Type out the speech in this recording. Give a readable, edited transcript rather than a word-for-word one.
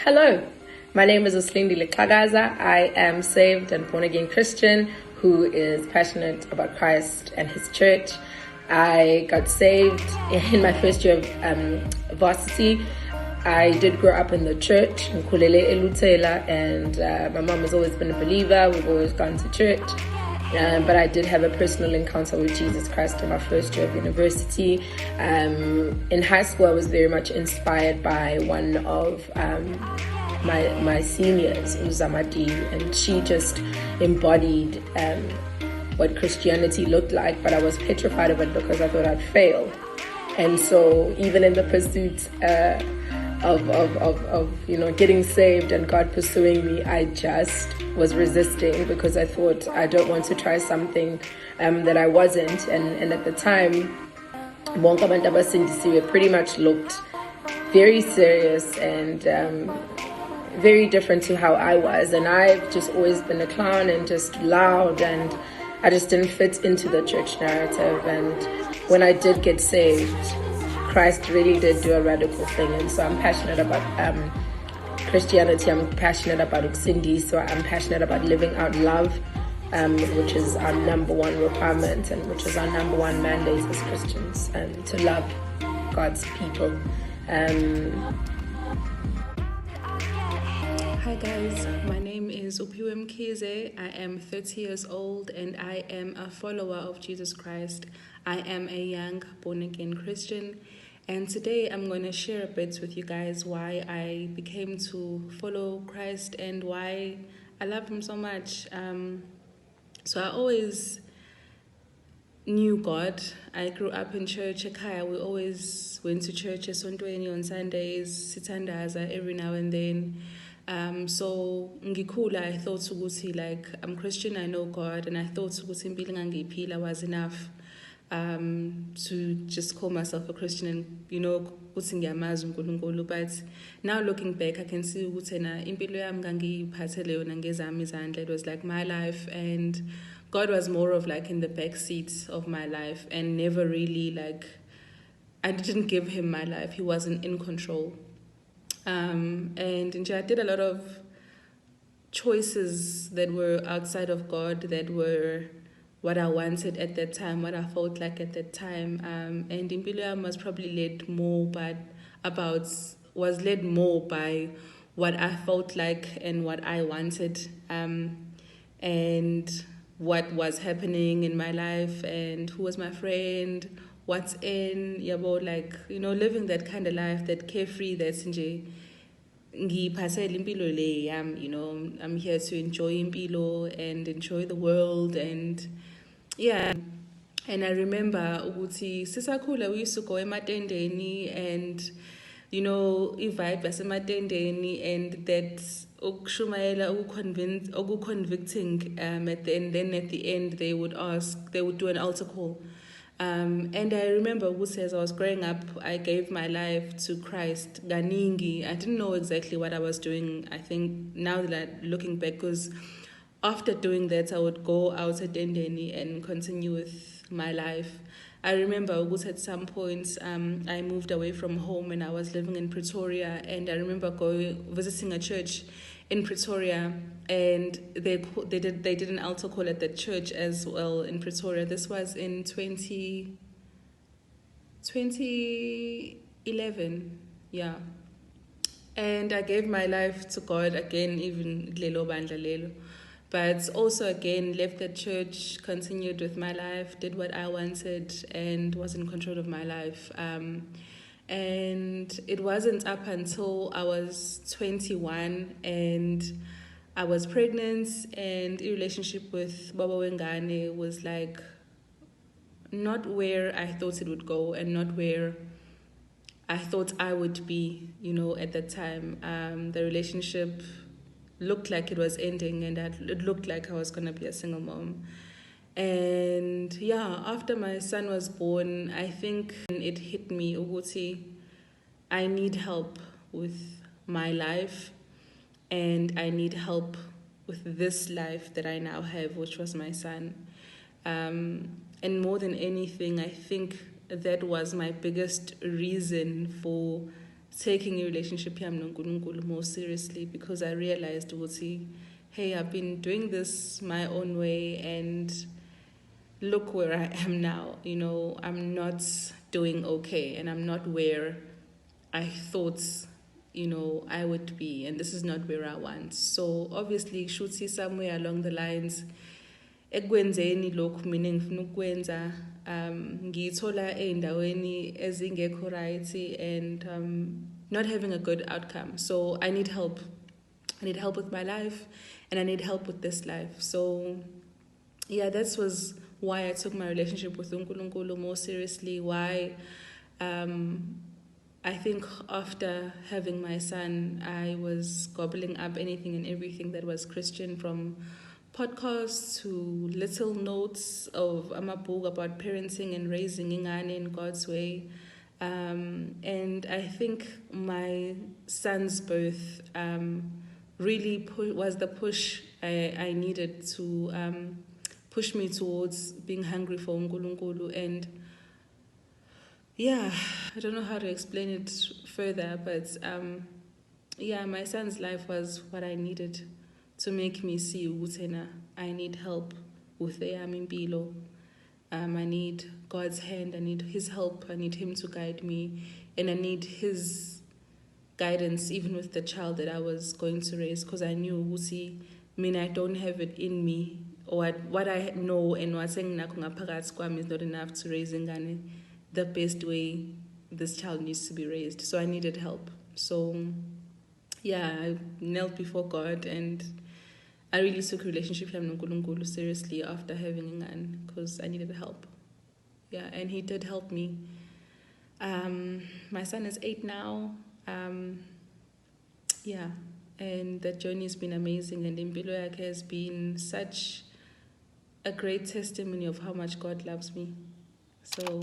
Hello, my name is Slindile Xhakaza. I am saved and born-again Christian who is passionate about Christ and his church. I got saved in my first year of varsity. I did grow up in the church, Nkulele Elutela, and my mom has always been a believer. We've always gone to church. But I did have a personal encounter with Jesus Christ in my first year of university. In high school, I was very much inspired by one of my seniors, Uzamadi, and she just embodied what Christianity looked like, but I was petrified of it because I thought I'd fail. And so even in the pursuit of getting saved and God pursuing me, I just was resisting because I thought I don't want to try something that I wasn't. And at the time, bonke abantu abasindisiwe pretty much looked very serious and very different to how I was. And I've just always been a clown and just loud, and I just didn't fit into the church narrative. And when I did get saved, Christ really did do a radical thing. And so I'm passionate about Christianity. I'm passionate about Uksindi. So I'm passionate about living out love, which is our number one requirement and which is our number one mandate as Christians, to love God's people. Hi guys, my name is Phiwe Mkhize. I am 30 years old and I am a follower of Jesus Christ. I am a young born-again Christian, and today I'm going to share a bit with you guys why I became to follow Christ and why I love him so much. So I always knew God. I grew up in church, Ekhaya. We always went to church on Sundays, Sithandaza every now and then. So ngikula, I thought ukuthi, like, I'm Christian, I know God, and I thought ukuthi impilo engangiyiphila was enough to just call myself a Christian and ukuthi ngiyamazi uNkulunkulu. But now looking back, I can see ukuthi na impilo yami ngangiyiphathele yona ngezami izandla. It was like my life, and God was more of like in the back seat of my life, and never really, like, I didn't give him my life. He wasn't in control. And I did a lot of choices that were outside of God, that were what I wanted at that time, what I felt like at that time. And impilo yami was probably led more by what I felt like and what I wanted, and what was happening in my life and who was my friend, what's in, living that kind of life, that carefree, that's nje ngiyiphathele impilo le yami, I'm here to enjoy impilo and enjoy the world. And yeah, and I remember ukuthi sisakhula, we used to go ematendeni, and i-vibe yasematendeni, and that ukushumayela convicting at the end. Then at the end they would do an altar call. And I remember ukuthi as I was growing up, I gave my life to Christ ganingi. I didn't know exactly what I was doing, I think, now that looking back, because after doing that, I would go out at Dendeni and continue with my life. I remember ukuthi at some point, I moved away from home and I was living in Pretoria, and I remember visiting a church in Pretoria, and they did an altar call at that church as well in Pretoria. This was in 2011, yeah. And I gave my life to God again, even lelo bandla lelo. But also again, left the church, continued with my life, did what I wanted, and was in control of my life. And it wasn't up until I was 21 and I was pregnant, and a relationship with Baba Wengane was like not where I thought it would go and not where I thought I would be, at that time. The relationship looked like it was ending, and it looked like I was going to be a single mom. And yeah, after my son was born, I think it hit me, ukuthi, I need help with my life, and I need help with this life that I now have, which was my son. And more than anything, I think that was my biggest reason for taking a relationship more seriously, because I realized, hey, I've been doing this my own way, and look where I am now. I'm not doing okay, and I'm not where I thought, I would be, and this is not where I want. So obviously, should see somewhere along the lines, ekwenzeni lokhu mina engifuna ukwenza ngiyithola ey'ndaweni ezingekho right, and not having a good outcome. So I need help. I need help with my life, and I need help with this life. So yeah, that was why I took my relationship with uNkulunkulu more seriously. Why I think after having my son, I was gobbling up anything and everything that was Christian, from podcasts to little notes of amabook about parenting and raising ingane in God's way. And I think my son's birth really was the push I needed to push me towards being hungry for uNkulunkulu. And yeah, I don't know how to explain it further, but yeah, my son's life was what I needed to make me see ukuthi I need help with the impilo. I need God's hand, I need his help, I need him to guide me, and I need his guidance even with the child that I was going to raise, because I knew I don't have it in me, or what I know and what's is not enough to raise ingane the best way this child needs to be raised. So I needed help. So yeah, I knelt before God, and I really took relationship with uNkulunkulu seriously after having ingane, because I needed help. Yeah, and he did help me. My son is 8 now. Yeah, and that journey has been amazing, and impilo yakhe has been such a great testimony of how much God loves me. So